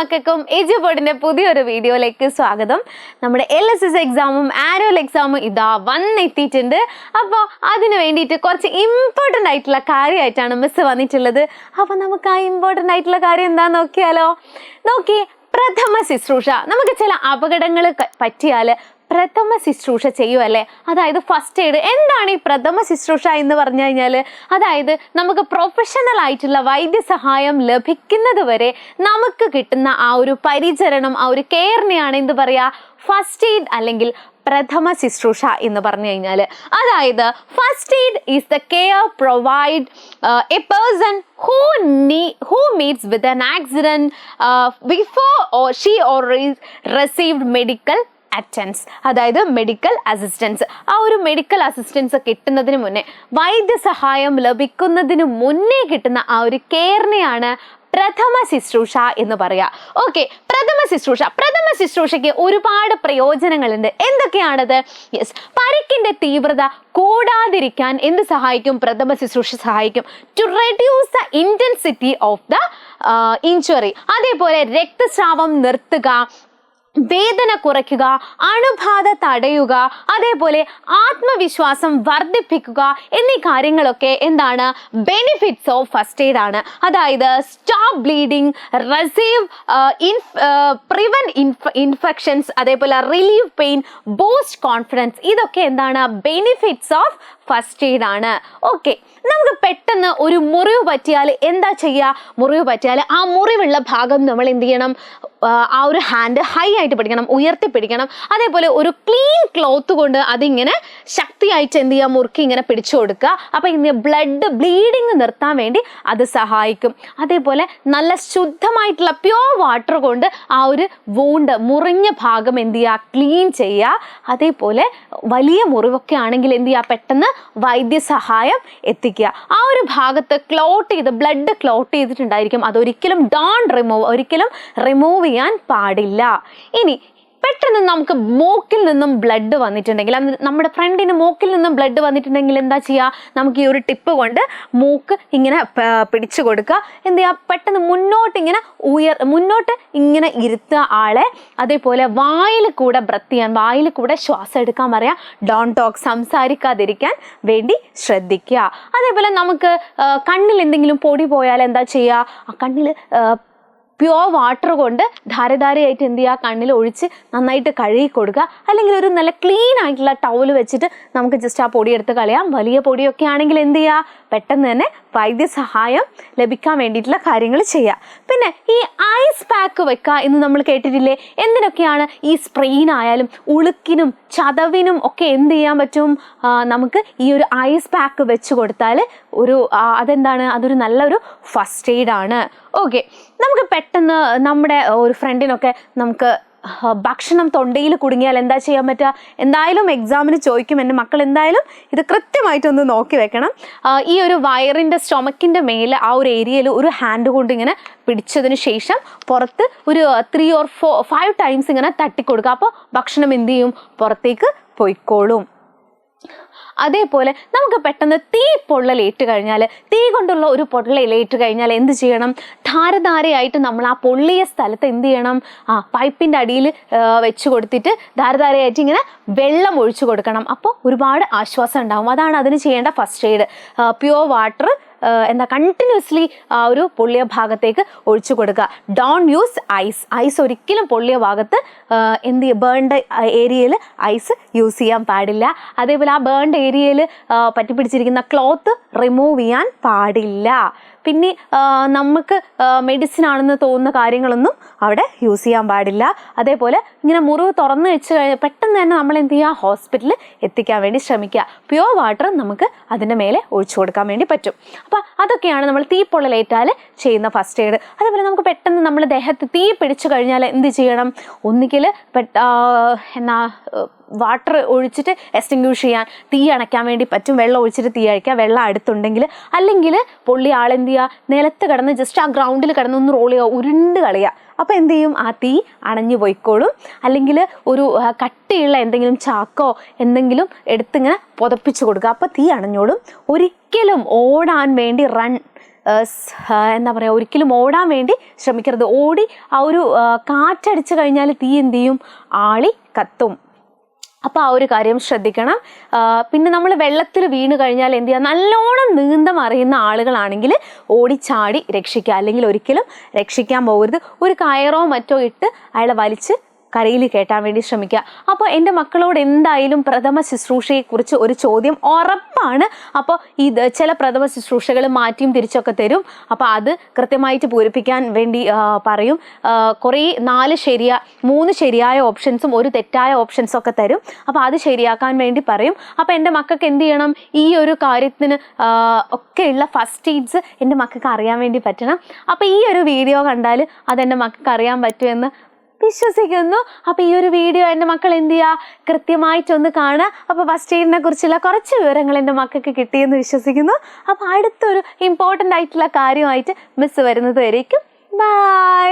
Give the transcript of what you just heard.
മക്കൾക്കും എജു ബോർഡിന്റെ പുതിയൊരു വീഡിയോയിലേക്ക് സ്വാഗതം. നമ്മുടെ LSS എക്സാമും ആനുവൽ എക്സാമും ഇതാ വന്നെത്തിയിട്ടുണ്ട്. അപ്പോൾ അതിന് വേണ്ടിയിട്ട് കുറച്ച് ഇമ്പോർട്ടൻ്റ് ആയിട്ടുള്ള കാര്യമായിട്ടാണ് മിസ് വന്നിട്ടുള്ളത്. അപ്പോൾ നമുക്ക് ആ ഇമ്പോർട്ടൻ്റ് ആയിട്ടുള്ള കാര്യം എന്താണെന്ന് നോക്കിയാലോ. പ്രഥമ ശുശ്രൂഷ. നമുക്ക് ചില അപകടങ്ങൾ പറ്റിയാൽ പ്രഥമ ശുശ്രൂഷ ചെയ്യുമല്ലേ, അതായത് ഫസ്റ്റ് എയ്ഡ്. എന്താണ് ഈ പ്രഥമ ശുശ്രൂഷ എന്ന് പറഞ്ഞു കഴിഞ്ഞാൽ, അതായത് നമുക്ക് പ്രൊഫഷണൽ ആയിട്ടുള്ള വൈദ്യസഹായം ലഭിക്കുന്നത് വരെ നമുക്ക് കിട്ടുന്ന ആ ഒരു പരിചരണം, ആ ഒരു കെയറിനെയാണ് എന്ത് പറയുക, ഫസ്റ്റ് എയ്ഡ് അല്ലെങ്കിൽ പ്രഥമ ശുശ്രൂഷ എന്ന് പറഞ്ഞു കഴിഞ്ഞാൽ. അതായത് first aid is the care provide A person who meets with an accident before or she or received medical അറ്റൻസ്, അതായത് മെഡിക്കൽ അസിസ്റ്റൻസ്. ആ ഒരു മെഡിക്കൽ അസിസ്റ്റൻസ് കിട്ടുന്നതിന് മുന്നേ, വൈദ്യസഹായം ലഭിക്കുന്നതിന് മുന്നേ കിട്ടുന്ന ആ ഒരു കെയറിനെയാണ് പ്രഥമ ശുശ്രൂഷ എന്ന് പറയാ. ഓക്കെ, പ്രഥമ ശുശ്രൂഷയ്ക്ക് ഒരുപാട് പ്രയോജനങ്ങളുണ്ട്. എന്തൊക്കെയാണത്? യെസ്, പരിക്കിന്റെ തീവ്രത കൂടാതിരിക്കാൻ എന്ത് സഹായിക്കും? പ്രഥമ ശുശ്രൂഷ സഹായിക്കും. To reduce the intensity of the injury. അതേപോലെ രക്തസ്രാവം നിർത്തുക, വേദന കുറയ്ക്കുക, അണുബാധ തടയുക, അതേപോലെ ആത്മവിശ്വാസം വർദ്ധിപ്പിക്കുക എന്നീ കാര്യങ്ങളൊക്കെ എന്താണ്? ബെനിഫിറ്റ്സ് ഓഫ് ഫസ്റ്റ് എയ്ഡ് ആണ്. അതായത് സ്റ്റോപ്പ് ബ്ലീഡിങ്, പ്രിവെന്റ് ഇൻഫെക്ഷൻസ്, അതേപോലെ റിലീവ് പെയിൻ, ബൂസ്റ്റ് കോൺഫിഡൻസ്. ഇതൊക്കെ എന്താണ്? ബെനിഫിറ്റ്സ് ഓഫ് ഫസ്റ്റ് എയ്ഡ് ആണ്. ഓക്കെ, നമുക്ക് പെട്ടെന്ന് ഒരു മുറിവ് പറ്റിയാൽ എന്താ ചെയ്യുക? മുറിവ് പറ്റിയാൽ ആ മുറിവുള്ള ഭാഗം നമ്മൾ എന്ത് ചെയ്യണം? ആ ഒരു ഹാൻഡ് ഹൈ ആയിട്ട് പിടിക്കണം, ഉയർത്തി പിടിക്കണം. അതേപോലെ ഒരു ക്ലീൻ ക്ലോത്ത് കൊണ്ട് അതിങ്ങനെ ശക്തിയായിട്ട് എന്ത് ചെയ്യുക? മുറുക്കി ഇങ്ങനെ പിടിച്ചു കൊടുക്കുക. അപ്പം ഇന്ന് ബ്ലീഡിങ് നിർത്താൻ വേണ്ടി അത് സഹായിക്കും. അതേപോലെ നല്ല ശുദ്ധമായിട്ടുള്ള പ്യോർ വാട്ടർ കൊണ്ട് ആ ഒരു വൂണ്ട്, മുറിഞ്ഞ ഭാഗം എന്ത് ചെയ്യുക? ക്ലീൻ ചെയ്യുക. അതേപോലെ വലിയ മുറിവൊക്കെ ആണെങ്കിൽ എന്ത് ചെയ്യുക? പെട്ടെന്ന് വൈദ്യസഹായം എത്തിക്കുക. ആ ഒരു ഭാഗത്ത് ബ്ലഡ് ക്ലോട്ട് ചെയ്തിട്ടുണ്ടായിരിക്കും. അതൊരിക്കലും ഒരിക്കലും റിമൂവ് ചെയ്യാൻ പാടില്ല. ഇനി പെട്ടെന്ന് നമുക്ക് മൂക്കിൽ നിന്നും ബ്ലഡ് വന്നിട്ടുണ്ടെങ്കിൽ, നമ്മുടെ ഫ്രണ്ടിന് മൂക്കിൽ നിന്നും ബ്ലഡ് വന്നിട്ടുണ്ടെങ്കിൽ എന്താ ചെയ്യുക? നമുക്ക് ഈ ഒരു ടിപ്പ് കൊണ്ട് മൂക്ക് ഇങ്ങനെ പിടിച്ചു കൊടുക്കുക. എന്ത് ചെയ്യുക? പെട്ടെന്ന് മുന്നോട്ട് ഇങ്ങനെ ഇരുത്തുക ആളെ. അതേപോലെ വായിൽ കൂടെ ബ്രത്ത് ചെയ്യാൻ, വായിൽ കൂടെ ശ്വാസം എടുക്കാൻ പറയാം. ഡോണ്ട് ടോക്ക്, സംസാരിക്കാതിരിക്കാൻ വേണ്ടി ശ്രദ്ധിക്കുക. അതേപോലെ നമുക്ക് കണ്ണിൽ എന്തെങ്കിലും പൊടി പോയാൽ എന്താ ചെയ്യുക? ആ കണ്ണിൽ പ്യോർ വാട്ടർ കൊണ്ട് ധാരധാരയായിട്ട് എന്ത് ചെയ്യുക? കണ്ണിൽ ഒഴിച്ച് നന്നായിട്ട് കഴുകി കൊടുക്കുക. അല്ലെങ്കിൽ ഒരു നല്ല ക്ലീൻ ആയിട്ടുള്ള ടവല് വെച്ചിട്ട് നമുക്ക് ജസ്റ്റ് ആ പൊടി എടുത്ത് കളയാം. വലിയ പൊടിയൊക്കെ ആണെങ്കിൽ എന്ത് ചെയ്യുക? പെട്ടെന്ന് തന്നെ വൈദ്യസഹായം ലഭിക്കാൻ വേണ്ടിയിട്ടുള്ള കാര്യങ്ങൾ ചെയ്യുക. പിന്നെ ഈ ഐസ് പാക്ക് വെക്കുക എന്ന് നമ്മൾ കേട്ടിട്ടില്ലേ? എന്തിനൊക്കെയാണ്? ഈ സ്പ്രെയിൻ ആയാലും ഉളുക്കിനും ചതവിനും ഒക്കെ എന്ത് ചെയ്യാൻ പറ്റും? നമുക്ക് ഈ ഒരു ഐസ് പാക്ക് വെച്ച് കൊടുത്താൽ അതൊരു നല്ലൊരു ഫസ്റ്റ് എയ്ഡ് ആണ്. ഓക്കെ, നമുക്ക് പെട്ടെന്ന് നമ്മുടെ ഒരു ഫ്രണ്ടിനൊക്കെ നമുക്ക് ഭക്ഷണം തൊണ്ടയിൽ കുടുങ്ങിയാൽ എന്താ ചെയ്യാൻ പറ്റുക? എന്തായാലും എക്സാമിന് ചോദിക്കും. എൻ്റെ മക്കൾ എന്തായാലും ഇത് കൃത്യമായിട്ടൊന്ന് നോക്കി വെക്കണം. ഈ ഒരു വയറിൻ്റെ സ്റ്റൊമക്കിൻ്റെ മേലെ ആ ഒരു ഏരിയയിൽ ഒരു ഹാൻഡ് കൊണ്ട് ഇങ്ങനെ പിടിച്ചതിന് ശേഷം പുറത്ത് ഒരു 3 or 5 ടൈംസ് ഇങ്ങനെ തട്ടിക്കൊടുക്കുക. അപ്പോൾ ഭക്ഷണം എന്ത് ചെയ്യും? പുറത്തേക്ക് പൊയ്ക്കോളും. അതേപോലെ നമുക്ക് പെട്ടെന്ന് തീ പൊള്ളലേറ്റ് കഴിഞ്ഞാൽ, തീ കൊണ്ടുള്ള ഒരു പൊള്ളലേറ്റ് കഴിഞ്ഞാൽ എന്ത് ചെയ്യണം? ധാരധാരയായിട്ട് നമ്മൾ ആ പൊള്ളിയ സ്ഥലത്ത് എന്ത് ചെയ്യണം? പൈപ്പിൻ്റെ അടിയിൽ വെച്ച് കൊടുത്തിട്ട് ധാരധാരയായിട്ട് ഇങ്ങനെ വെള്ളം ഒഴിച്ചു കൊടുക്കണം. അപ്പോൾ ഒരുപാട് ആശ്വാസം ഉണ്ടാകും. അതാണ് അതിന് ചെയ്യേണ്ട first aid. Pure water continuously ആ ഒരു പൊള്ളിയ ഭാഗത്തേക്ക് ഒഴിച്ചു കൊടുക്കുക. ഡോണ്ട് യൂസ് ഐസ് ഒരിക്കലും പൊള്ളിയ ഭാഗത്ത് ബേൺഡ് ഏരിയയിൽ ഐസ് യൂസ് ചെയ്യാൻ പാടില്ല. അതേപോലെ ആ ബേൺഡ് ഏരിയയിൽ പറ്റിപ്പിടിച്ചിരിക്കുന്ന ക്ലോത്ത് റിമൂവ് ചെയ്യാൻ പാടില്ല. പിന്നെ നമുക്ക് മെഡിസിൻ ആണെന്ന് തോന്നുന്ന കാര്യങ്ങളൊന്നും അവിടെ യൂസ് ചെയ്യാൻ പാടില്ല. അതേപോലെ ഇങ്ങനെ മുറിവ് തുറന്ന് വെച്ച് കഴിഞ്ഞാൽ പെട്ടെന്ന് തന്നെ നമ്മൾ എന്ത് ചെയ്യുക? ഹോസ്പിറ്റലിൽ എത്തിക്കാൻ വേണ്ടി ശ്രമിക്കുക. പ്യുവർ വാട്ടർ നമുക്ക് അതിൻ്റെ മേലെ ഒഴിച്ചു കൊടുക്കാൻ വേണ്ടി പറ്റും. അപ്പോൾ അതൊക്കെയാണ് നമ്മൾ തീപ്പൊള്ളലേറ്റാൽ ചെയ്യുന്ന ഫസ്റ്റ് എയ്ഡ്. അതേപോലെ നമുക്ക് പെട്ടെന്ന് നമ്മുടെ ദേഹത്ത് തീ പിടിച്ചു കഴിഞ്ഞാൽ എന്ത് ചെയ്യണം? ഒന്നുകിൽ വാട്ടർ ഒഴിച്ചിട്ട് എക്സ്റ്റിങ്ക്യൂഷ് ചെയ്യാൻ, തീ അണയ്ക്കാൻ വേണ്ടി പറ്റും. വെള്ളം ഒഴിച്ചിട്ട് തീ അഴിക്കുക, വെള്ളം അടുത്തുണ്ടെങ്കിൽ. അല്ലെങ്കിൽ പൊള്ളി ആളെന്ത് ചെയ്യുക? നിലത്ത് കിടന്ന് ജസ്റ്റ് ആ ഗ്രൗണ്ടിൽ കിടന്ന് ഒന്ന് റോൾ ചെയ്യുക, ഉരുണ്ട് കളയുക. അപ്പോൾ എന്ത് ചെയ്യും? ആ തീ അണഞ്ഞു പോയിക്കോളും. അല്ലെങ്കിൽ ഒരു കട്ടിയുള്ള എന്തെങ്കിലും ചാക്കോ എന്തെങ്കിലും എടുത്തിങ്ങനെ പുതപ്പിച്ച് കൊടുക്കുക. അപ്പോൾ തീ അണഞ്ഞോളും. ഒരിക്കലും ഓടാൻ വേണ്ടി എന്താ പറയുക, ഒരിക്കലും ഓടാൻ വേണ്ടി ശ്രമിക്കരുത്. ഓടി ആ ഒരു കാറ്റടിച്ചു കഴിഞ്ഞാൽ തീ എന്ത് ചെയ്യും? ആളി കത്തും. അപ്പോൾ ആ ഒരു കാര്യം ശ്രദ്ധിക്കണം. പിന്നെ നമ്മൾ വെള്ളത്തിൽ വീണ് കഴിഞ്ഞാൽ എന്ത് ചെയ്യുക? നല്ലോണം നീന്തം അറിയുന്ന ആളുകളാണെങ്കിൽ ഓടിച്ചാടി രക്ഷിക്കുക, അല്ലെങ്കിൽ ഒരിക്കലും രക്ഷിക്കാൻ പോകരുത്. ഒരു കയറോ മറ്റോ ഇട്ട് അയാളെ വലിച്ച് കരയിൽ കയറ്റാൻ വേണ്ടി ശ്രമിക്കുക. അപ്പോൾ എൻ്റെ മക്കളോട് എന്തായാലും പ്രഥമ ശുശ്രൂഷയെക്കുറിച്ച് ഒരു ചോദ്യം ഉറപ്പാണ്. അപ്പോൾ ഇത് ചില പ്രഥമ ശുശ്രൂഷകൾ മാറ്റിയും തിരിച്ചൊക്കെ തരും. അപ്പോൾ അത് കൃത്യമായിട്ട് പൂരിപ്പിക്കാൻ വേണ്ടി പറയും. കുറേ 3 ശരിയായ ഓപ്ഷൻസും 1 തെറ്റായ ഓപ്ഷൻസും ഒക്കെ തരും. അപ്പോൾ അത് ശരിയാക്കാൻ വേണ്ടി പറയും. അപ്പോൾ എൻ്റെ മക്കൾക്ക് എന്ത് ചെയ്യണം? ഈ ഒരു കാര്യത്തിന് ഒക്കെയുള്ള ഫസ്റ്റ് എയ്ഡ്സ് എൻ്റെ മക്കൾക്ക് അറിയാൻ വേണ്ടി പറ്റണം. അപ്പോൾ ഈ ഒരു വീഡിയോ കണ്ടാൽ അതെൻ്റെ മക്കൾക്ക് അറിയാൻ പറ്റുമെന്ന് വിശ്വസിക്കുന്നു. അപ്പോൾ ഈ ഒരു വീഡിയോ എൻ്റെ മക്കൾ എന്ത് ചെയ്യുക? കൃത്യമായിട്ടൊന്ന് കാണുക. അപ്പോൾ ഫസ്റ്റ് എയ്ഡിനെ കുറിച്ചുള്ള കുറച്ച് വിവരങ്ങൾ എൻ്റെ മക്കൾക്ക് കിട്ടിയെന്ന് വിശ്വസിക്കുന്നു. അപ്പോൾ അടുത്തൊരു ഇമ്പോർട്ടൻ്റ് ആയിട്ടുള്ള കാര്യമായിട്ട് മിസ് വരുന്നത് വരേക്കും ബൈ.